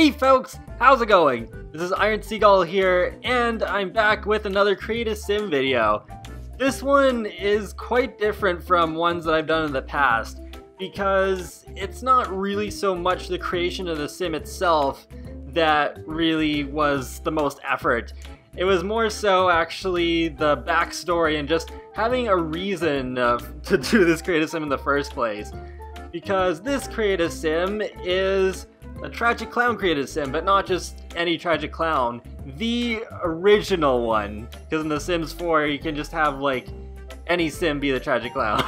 Hey folks, how's it going? This is Iron Seagull here, and I'm back with another Create a Sim video. This one is quite different from ones that I've done in the past, because it's not really so much the creation of the sim itself that really was the most effort. It was more so actually the backstory and just having a reason to do this Create a Sim in the first place. Because this Create a Sim is a tragic clown Create a Sim, but not just any tragic clown. The original one. Because in The Sims 4 you can just have like any sim be the tragic clown.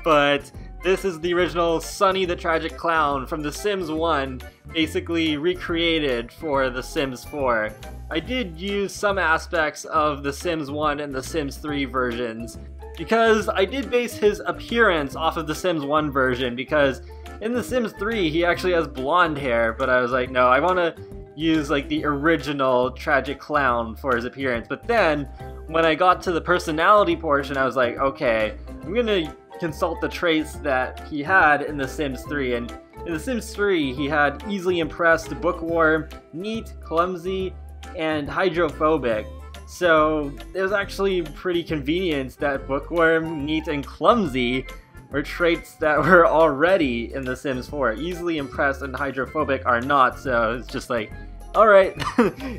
But this is the original Sunny the Tragic Clown from The Sims 1, basically recreated for The Sims 4. I did use some aspects of The Sims 1 and The Sims 3 versions, because I did base his appearance off of The Sims 1 version, because in The Sims 3 he actually has blonde hair, but I was like, no, I want to use like the original tragic clown for his appearance. But then, when I got to the personality portion, I was like, okay, I'm gonna consult the traits that he had in The Sims 3, and in The Sims 3 he had easily impressed, bookworm, neat, clumsy, and hydrophobic. So it was actually pretty convenient that bookworm, neat, and clumsy were traits that were already in The Sims 4. Easily impressed and hydrophobic are not, so it's just like, alright,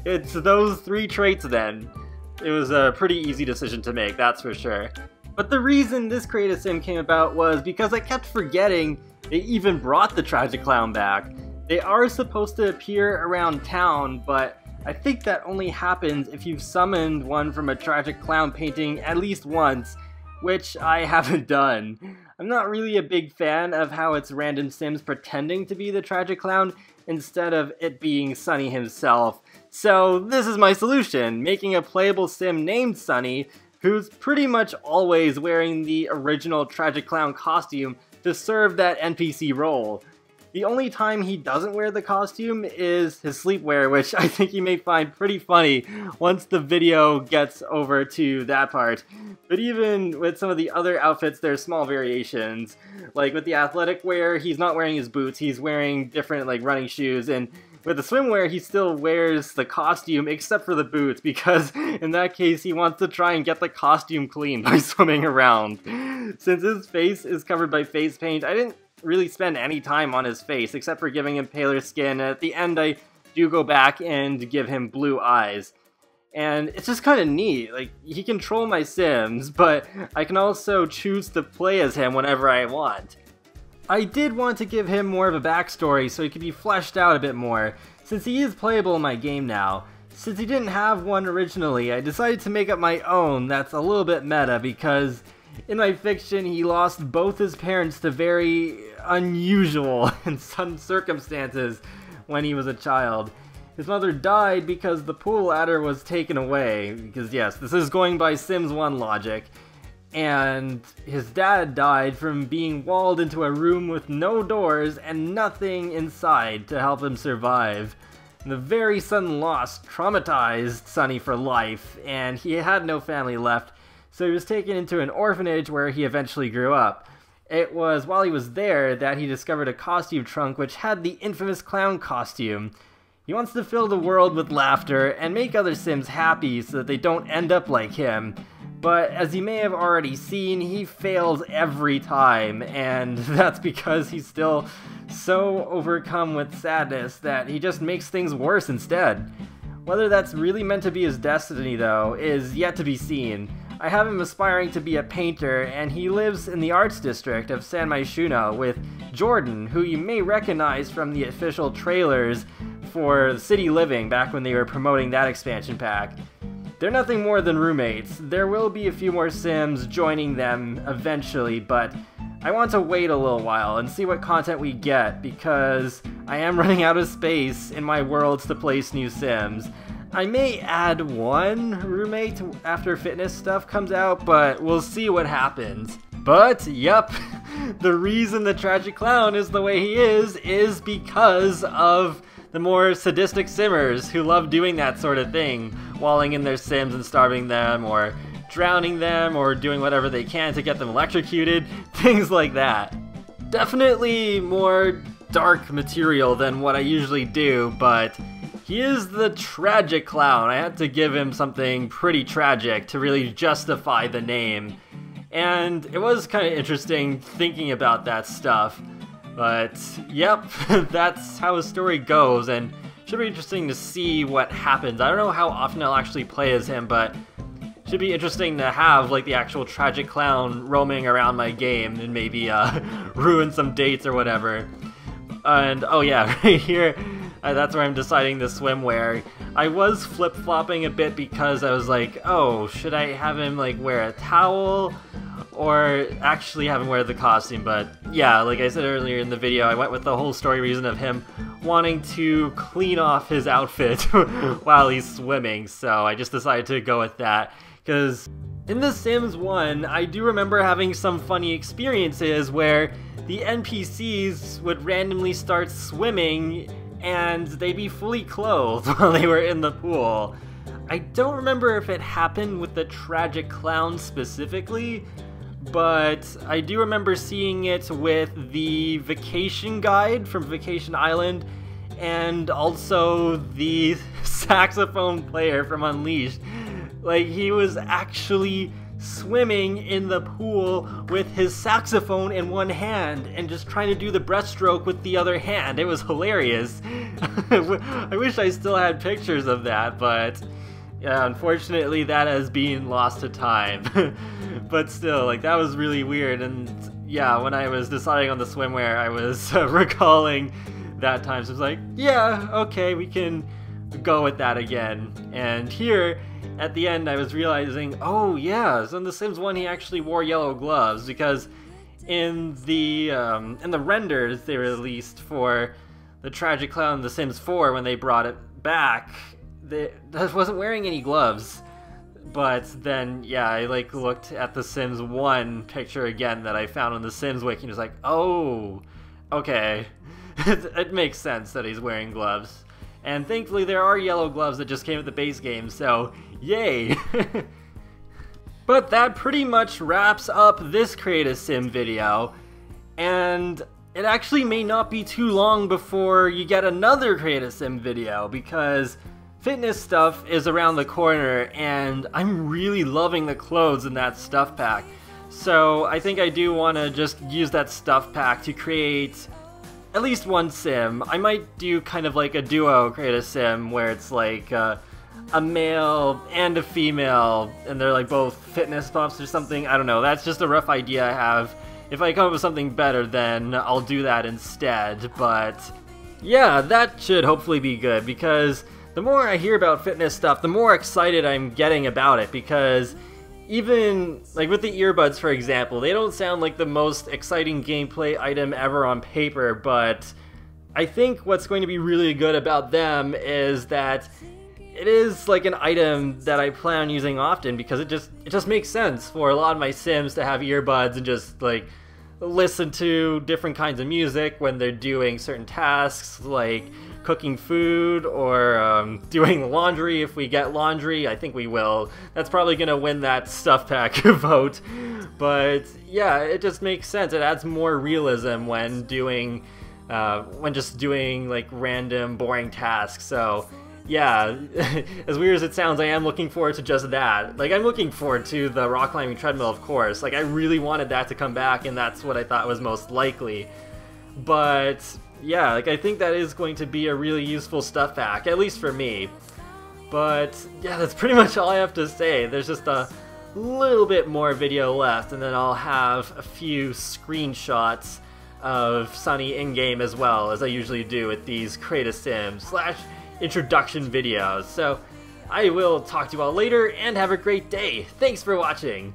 it's those three traits then. It was a pretty easy decision to make, that's for sure. But the reason this Create a Sim came about was because I kept forgetting they even brought the Tragic Clown back. They are supposed to appear around town, but I think that only happens if you've summoned one from a Tragic Clown painting at least once, which I haven't done. I'm not really a big fan of how it's random sims pretending to be the Tragic Clown instead of it being Sunny himself. So this is my solution, making a playable sim named Sunny, who's pretty much always wearing the original Tragic Clown costume to serve that NPC role. The only time he doesn't wear the costume is his sleepwear, which I think you may find pretty funny once the video gets over to that part. But even with some of the other outfits, there's small variations. Like with the athletic wear, he's not wearing his boots, he's wearing different like running shoes, and with the swimwear, he still wears the costume except for the boots, because in that case he wants to try and get the costume clean by swimming around. Since his face is covered by face paint, I didn't really spend any time on his face except for giving him paler skin. At the end I do go back and give him blue eyes. And it's just kind of neat, like, he can troll my sims, but I can also choose to play as him whenever I want. I did want to give him more of a backstory so he could be fleshed out a bit more, since he is playable in my game now. Since he didn't have one originally, I decided to make up my own that's a little bit meta, because in my fiction he lost both his parents to very unusual and sudden circumstances when he was a child. His mother died because the pool ladder was taken away, because yes, this is going by Sims 1 logic. And his dad died from being walled into a room with no doors and nothing inside to help him survive. The very sudden loss traumatized Sunny for life, and he had no family left, so he was taken into an orphanage where he eventually grew up. It was while he was there that he discovered a costume trunk which had the infamous clown costume. He wants to fill the world with laughter and make other Sims happy so that they don't end up like him. But as you may have already seen, he fails every time, and that's because he's still so overcome with sadness that he just makes things worse instead. Whether that's really meant to be his destiny, though, is yet to be seen. I have him aspiring to be a painter, and he lives in the arts district of San Myshuno with Jordan, who you may recognize from the official trailers for City Living back when they were promoting that expansion pack. They're nothing more than roommates. There will be a few more Sims joining them eventually, but I want to wait a little while and see what content we get, because I am running out of space in my worlds to place new Sims. I may add one roommate after fitness stuff comes out, but we'll see what happens. But, yep, the reason the Tragic Clown is the way he is because of the more sadistic simmers who love doing that sort of thing, walling in their sims and starving them, or drowning them, or doing whatever they can to get them electrocuted, things like that. Definitely more dark material than what I usually do, but he is the tragic clown. I had to give him something pretty tragic to really justify the name. And it was kind of interesting thinking about that stuff. But, yep, that's how his story goes, and should be interesting to see what happens. I don't know how often I'll actually play as him, but should be interesting to have, like, the actual tragic clown roaming around my game and maybe ruin some dates or whatever. And, oh yeah, right here, that's where I'm deciding the swimwear. I was flip-flopping a bit because I was like, oh, should I have him, like, wear a towel or actually have him wear the costume? But yeah, like I said earlier in the video, I went with the whole story reason of him wanting to clean off his outfit while he's swimming, so I just decided to go with that. Because in The Sims 1, I do remember having some funny experiences where the NPCs would randomly start swimming and they'd be fully clothed while they were in the pool. I don't remember if it happened with the tragic clown specifically, but I do remember seeing it with the vacation guide from Vacation Island and also the saxophone player from Unleashed. Like, he was actually swimming in the pool with his saxophone in one hand and just trying to do the breaststroke with the other hand. It was hilarious. I wish I still had pictures of that, but yeah, unfortunately that has been lost to time. But still, like, that was really weird. And yeah, when I was deciding on the swimwear, I was recalling that time, so I was like, yeah, okay, we can go with that again. And here at the end I was realizing, oh yeah, so in The Sims 1 he actually wore yellow gloves, because in the renders they released for the tragic clown in The Sims 4 when they brought it back, they wasn't wearing any gloves. But then yeah, I like looked at the Sims 1 picture again that I found on the Sims wiki and was like, oh, okay. It makes sense that he's wearing gloves. And thankfully there are yellow gloves that just came with the base game, so yay! But that pretty much wraps up this Create a Sim video, and it actually may not be too long before you get another Create a Sim video, because fitness stuff is around the corner, and I'm really loving the clothes in that stuff pack. So I think I do want to just use that stuff pack to create at least one sim. I might do kind of like a duo Create a Sim where it's like a male and a female and they're like both fitness buffs or something. I don't know, that's just a rough idea I have. If I come up with something better, then I'll do that instead. But yeah, that should hopefully be good, because the more I hear about fitness stuff, the more excited I'm getting about it, because even, like with the earbuds for example, they don't sound like the most exciting gameplay item ever on paper, but I think what's going to be really good about them is that it is like an item that I plan on using often, because it just makes sense for a lot of my Sims to have earbuds and just like listen to different kinds of music when they're doing certain tasks, like cooking food or doing laundry. If we get laundry, I think we will. That's probably gonna win that stuff pack vote. But yeah, it just makes sense. It adds more realism when doing, when just doing like random boring tasks. So yeah, as weird as it sounds, I am looking forward to just that. Like, I'm looking forward to the rock climbing treadmill, of course. Like, I really wanted that to come back, and that's what I thought was most likely. But yeah, like, I think that is going to be a really useful stuff pack, at least for me. But yeah, that's pretty much all I have to say. There's just a little bit more video left, and then I'll have a few screenshots of Sunny in-game as well, as I usually do with these Create a Sim / introduction videos. So I will talk to you all later, and have a great day. Thanks for watching.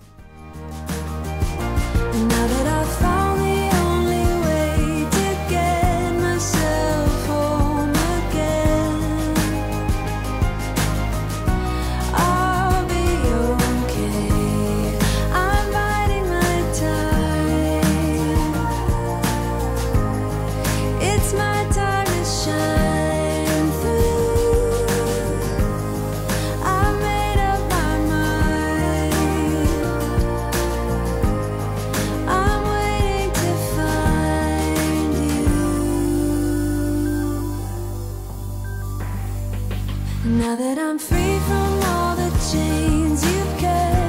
Now that I'm free from all the chains you've kept.